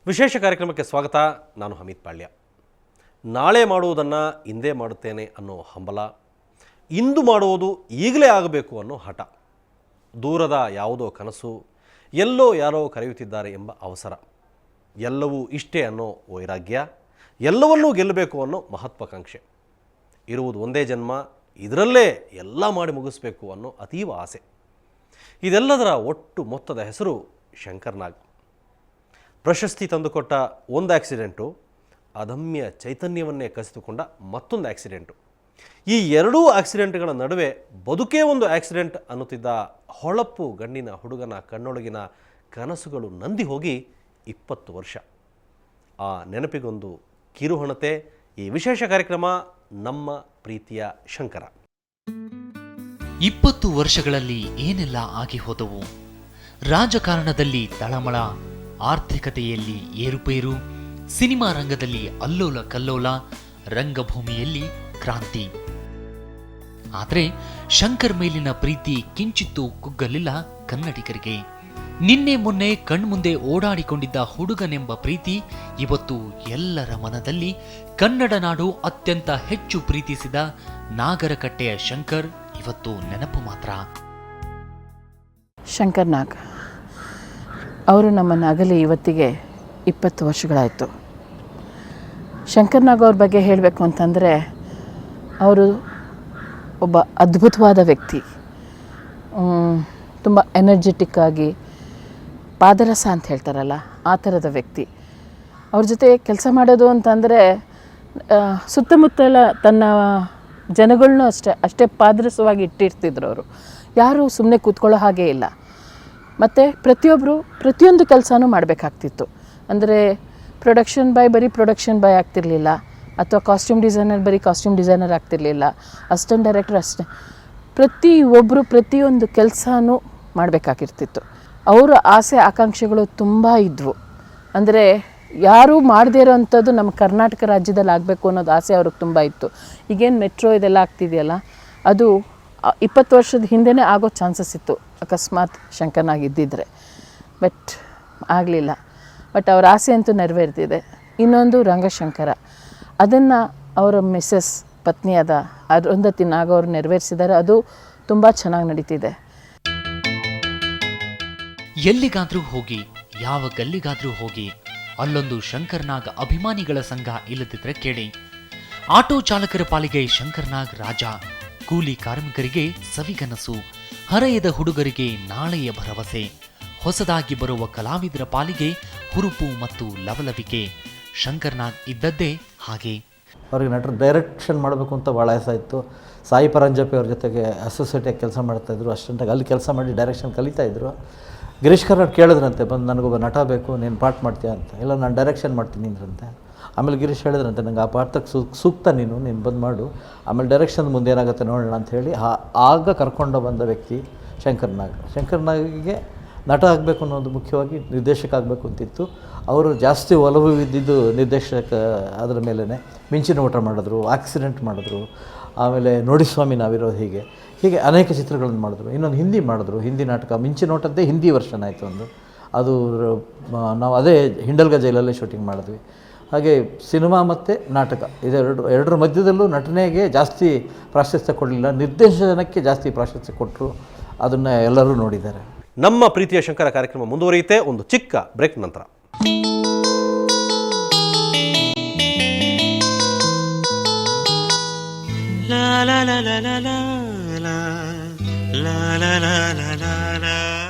ವಿಶೇಷ ಕಾರ್ಯಕ್ರಮಕ್ಕೆ ಸ್ವಾಗತ. ನಾನು ಹಮೀದ್ ಪಾಳ್ಯ. ನಾಳೆ ಮಾಡುವುದನ್ನು ಇಂದೇ ಮಾಡುತ್ತೇನೆ ಅನ್ನೋ ಹಂಬಲ, ಇಂದು ಮಾಡುವುದು ಈಗಲೇ ಆಗಬೇಕು ಅನ್ನೋ ಹಠ, ದೂರದ ಯಾವುದೋ ಕನಸು, ಎಲ್ಲೋ ಯಾರೋ ಕರೆಯುತ್ತಿದ್ದಾರೆ ಎಂಬ ಅವಸರ, ಎಲ್ಲವೂ ಇಷ್ಟೇ ಅನ್ನೋ ವೈರಾಗ್ಯ, ಎಲ್ಲವನ್ನೂ ಗೆಲ್ಲಬೇಕು ಅನ್ನೋ ಮಹತ್ವಾಕಾಂಕ್ಷೆ, ಇರುವುದು ಒಂದೇ ಜನ್ಮ, ಇದರಲ್ಲೇ ಎಲ್ಲ ಮಾಡಿ ಮುಗಿಸ್ಬೇಕು ಅನ್ನೋ ಅತೀವ ಆಸೆ, ಇದೆಲ್ಲದರ ಒಟ್ಟು ಮೊತ್ತದ ಹೆಸರು ಶಂಕರ್ ನಾಗ್. ಪ್ರಶಸ್ತಿ ತಂದುಕೊಟ್ಟ ಒಂದು ಆಕ್ಸಿಡೆಂಟು, ಅದಮ್ಯ ಚೈತನ್ಯವನ್ನೇ ಕಸಿದುಕೊಂಡ ಮತ್ತೊಂದು ಆಕ್ಸಿಡೆಂಟು, ಈ ಎರಡೂ ಆಕ್ಸಿಡೆಂಟ್ಗಳ ನಡುವೆ ಬದುಕೇ ಒಂದು ಆಕ್ಸಿಡೆಂಟ್ ಅನ್ನುತ್ತಿದ್ದ ಹೊಳಪು ಗಣ್ಣಿನ ಹುಡುಗನ ಕಣ್ಣೊಳಗಿನ ಕನಸುಗಳು ನಂದಿ ಹೋಗಿ 20 ವರ್ಷ. ಆ ನೆನಪಿಗೊಂದು ಕಿರುಹಣತೆ ಈ ವಿಶೇಷ ಕಾರ್ಯಕ್ರಮ ನಮ್ಮ ಪ್ರೀತಿಯ ಶಂಕರ. 20 ವರ್ಷಗಳಲ್ಲಿ ಏನೆಲ್ಲ ಆಗಿ ಹೋದವು. ರಾಜಕಾರಣದಲ್ಲಿ ತಳಮಳ, ಆರ್ಥಿಕತೆಯಲ್ಲಿ ಏರುಪೇರು, ಸಿನಿಮಾ ರಂಗದಲ್ಲಿ ಅಲ್ಲೋಲ ಕಲ್ಲೋಲ, ರಂಗಭೂಮಿಯಲ್ಲಿ ಕ್ರಾಂತಿ. ಆದರೆ ಶಂಕರ್ ಮೇಲಿನ ಪ್ರೀತಿ ಕಿಂಚಿತ್ತೂ ಕುಗ್ಗಲಿಲ್ಲ ಕನ್ನಡಿಗರಿಗೆ. ನಿನ್ನೆ ಮೊನ್ನೆ ಕಣ್ಮುಂದೆ ಓಡಾಡಿಕೊಂಡಿದ್ದ ಹುಡುಗನೆಂಬ ಪ್ರೀತಿ ಇವತ್ತು ಎಲ್ಲರ ಮನದಲ್ಲಿ. ಕನ್ನಡ ನಾಡು ಅತ್ಯಂತ ಹೆಚ್ಚು ಪ್ರೀತಿಸಿದ ನಾಗರಕಟ್ಟೆಯ ಶಂಕರ್ ಇವತ್ತು ನೆನಪು ಮಾತ್ರ. ಶಂಕರ್ ನಾಗ್ ಅವರು ನಮ್ಮನ್ನು ಅಗಲಿ ಇವತ್ತಿಗೆ 20 ವರ್ಷಗಳಾಯಿತು. ಶಂಕರ್ ನಾಗ್ ಅವ್ರ ಬಗ್ಗೆ ಹೇಳಬೇಕು ಅಂತಂದರೆ, ಅವರು ಒಬ್ಬ ಅದ್ಭುತವಾದ ವ್ಯಕ್ತಿ, ತುಂಬ ಎನರ್ಜೆಟಿಕ್ ಆಗಿ, ಪಾದರಸ ಅಂತ ಹೇಳ್ತಾರಲ್ಲ ಆ ಥರದ ವ್ಯಕ್ತಿ. ಅವ್ರ ಜೊತೆ ಕೆಲಸ ಮಾಡೋದು ಅಂತಂದರೆ ಸುತ್ತಮುತ್ತಲ ತನ್ನ ಜನಗಳನ್ನೂ ಅಷ್ಟೇ ಪಾದರಸವಾಗಿ ಇಟ್ಟಿರ್ತಿದ್ರು. ಅವರು ಯಾರೂ ಸುಮ್ಮನೆ ಕೂತ್ಕೊಳ್ಳೋ ಹಾಗೇ ಇಲ್ಲ. ಮತ್ತು ಪ್ರತಿಯೊಂದು ಕೆಲಸನೂ ಮಾಡಬೇಕಾಗ್ತಿತ್ತು. ಅಂದರೆ ಪ್ರೊಡಕ್ಷನ್ ಬಾಯ್ ಬರೀ ಪ್ರೊಡಕ್ಷನ್ ಬಾಯ್ ಆಗ್ತಿರಲಿಲ್ಲ, ಅಥವಾ ಕಾಸ್ಟ್ಯೂಮ್ ಡಿಸೈನರ್ ಬರೀ ಕಾಸ್ಟ್ಯೂಮ್ ಡಿಸೈನರ್ ಆಗ್ತಿರಲಿಲ್ಲ, ಅಸಿಸ್ಟೆಂಟ್ ಡೈರೆಕ್ಟರ್ ಅಷ್ಟೇ, ಪ್ರತಿಯೊಂದು ಕೆಲಸನೂ ಮಾಡಬೇಕಾಗಿರ್ತಿತ್ತು. ಅವರ ಆಸೆ ಆಕಾಂಕ್ಷೆಗಳು ತುಂಬ ಇದ್ವು. ಅಂದರೆ ಯಾರೂ ಮಾಡದೇ ಇರೋವಂಥದ್ದು ನಮ್ಮ ಕರ್ನಾಟಕ ರಾಜ್ಯದಲ್ಲಿ ಆಗಬೇಕು ಅನ್ನೋದು ಆಸೆ ಅವ್ರಿಗೆ ತುಂಬ ಇತ್ತು. ಈಗೇನು ಮೆಟ್ರೋ ಇದೆಲ್ಲ ಆಗ್ತಿದೆಯಲ್ಲ, ಅದು 20 ವರ್ಷದ ಹಿಂದೆಯೇ ಆಗೋ ಚಾನ್ಸಸ್ ಇತ್ತು ಅಕಸ್ಮಾತ್ ಶಂಕರ್ ನಾಗ್ ಇದ್ದಿದ್ದರೆ. ಬಟ್ ಆಗಲಿಲ್ಲ. ಬಟ್ ಅವ್ರ ಆಸೆ ಅಂತೂ ನೆರವೇರ್ತಿದೆ. ಇನ್ನೊಂದು ರಂಗಶಂಕರ, ಅದನ್ನು ಅವರ ಮಿಸ್ಸಸ್ ಪತ್ನಿಯಾದ ಅರುಂಧತಿ ನಾಗ್ ಅವರು ನೆರವೇರಿಸಿದ್ದಾರೆ. ಅದು ತುಂಬ ಚೆನ್ನಾಗಿ ನಡೀತಿದೆ. ಎಲ್ಲಿಗಾದರೂ ಹೋಗಿ, ಯಾವ ಗಲ್ಲಿಗಾದರೂ ಹೋಗಿ, ಅಲ್ಲೊಂದು ಶಂಕರ್ ನಾಗ್ ಅಭಿಮಾನಿಗಳ ಸಂಘ ಇಲ್ಲದಿದ್ರೆ ಕೇಳಿ. ಆಟೋ ಚಾಲಕರ ಪಾಲಿಗೆ ಶಂಕರ್ ನಾಗ್ ರಾಜ, ಕೂಲಿ ಕಾರ್ಮಿಕರಿಗೆ ಸವಿಗನಸು, ಹರೆಯದ ಹುಡುಗರಿಗೆ ನಾಳೆಯ ಭರವಸೆ, ಹೊಸದಾಗಿ ಬರುವ ಕಲಾವಿದರ ಪಾಲಿಗೆ ಹುರುಪು ಮತ್ತು ಲವಲವಿಕೆ. ಶಂಕರ್ ನಾಗ್ ಇದ್ದದ್ದೇ ಹಾಗೆ. ಅವ್ರಿಗೆ ನಟರು ಡೈರೆಕ್ಷನ್ ಮಾಡಬೇಕು ಅಂತ ಭಾಳ ಆಸೆ ಇತ್ತು. ಸಾಯಿ ಪರಂಜಪಿ ಅವ್ರ ಜೊತೆಗೆ ಅಸೋಸಿಯೇಟಾಗಿ ಕೆಲಸ ಮಾಡ್ತಾಯಿದ್ರು, ಅಷ್ಟಂಟಾಗಿ ಅಲ್ಲಿ ಕೆಲಸ ಮಾಡಿ ಡೈರೆಕ್ಷನ್ ಕಲಿತಾಯಿದ್ರು. ಗಿರೀಶ್ ಕಾರ್ನಾಡ್ ಕೇಳಿದ್ರಂತೆ, ಬಂದು ನನಗೊಬ್ಬ ನಟ ಬೇಕು, ನೀನು ಪಾಠ ಮಾಡ್ತೀಯ ಅಂತ. ಇಲ್ಲ, ನಾನು ಡೈರೆಕ್ಷನ್ ಮಾಡ್ತೀನಿ ಅಂದ್ರಂತೆ. ಆಮೇಲೆ ಗಿರೀಶ್ ಹೇಳಿದ್ರಂತೆ, ನಂಗೆ ಆ ಪಾಠಕ್ಕೆ ಸೂಕ್ತ ನೀನು ಬಂದು ಮಾಡು, ಆಮೇಲೆ ಡೈರೆಕ್ಷನ್ ಮುಂದೆ ಏನಾಗುತ್ತೆ ನೋಡೋಣ ಅಂಥೇಳಿ ಆಗ ಕರ್ಕೊಂಡು ಬಂದ ವ್ಯಕ್ತಿ ಶಂಕರ್ ನಾಗ್. ಶಂಕರ್ ನಾಗಿಗೆ ನಟ ಆಗಬೇಕು ಅನ್ನೋದು ಮುಖ್ಯವಾಗಿ ನಿರ್ದೇಶಕ ಆಗಬೇಕು ಅಂತಿತ್ತು. ಅವರು ಜಾಸ್ತಿ ಒಲವು ಇದ್ದಿದ್ದು ನಿರ್ದೇಶಕ ಅದರ ಮೇಲೇ. ಮಿಂಚಿನ ಊಟ ಮಾಡಿದ್ರು, ಆಕ್ಸಿಡೆಂಟ್ ಮಾಡಿದ್ರು, ಆಮೇಲೆ ನೋಡಿ ಸ್ವಾಮಿ ನಾವಿರೋದು, ಹೀಗೆ ಅನೇಕ ಚಿತ್ರಗಳನ್ನು ಮಾಡಿದ್ರು. ಇನ್ನೊಂದು ಹಿಂದಿ ಮಾಡಿದ್ರು, ಹಿಂದಿ ನಾಟಕ ಮಿಂಚಿನೋಟದ್ದೇ ಹಿಂದಿ ವರ್ಷನ್ ಆಯಿತು ಒಂದು. ಅದು ನಾವು ಅದೇ ಹಿಂಡಲ್ಗ ಜೈಲಲ್ಲೇ ಶೂಟಿಂಗ್ ಮಾಡಿದ್ವಿ. ಹಾಗೆ ಸಿನಿಮಾ ಮತ್ತು ನಾಟಕ ಎರಡರ ಮಧ್ಯದಲ್ಲೂ ನಟನೆಗೆ ಜಾಸ್ತಿ ಪ್ರಾಶಸ್ತ್ಯ ಕೊಡಲಿಲ್ಲ, ನಿರ್ದೇಶನಕ್ಕೆ ಜಾಸ್ತಿ ಪ್ರಾಶಸ್ತ್ಯ ಕೊಟ್ಟರು. ಅದನ್ನು ಎಲ್ಲರೂ ನೋಡಿದ್ದಾರೆ. ನಮ್ಮ ಪ್ರೀತಿಯ ಶಂಕರ ಕಾರ್ಯಕ್ರಮ ಮುಂದುವರಿಯುತ್ತೆ ಒಂದು ಚಿಕ್ಕ ಬ್ರೇಕ್ ನಂತರ. La la la la la la la la la la la la la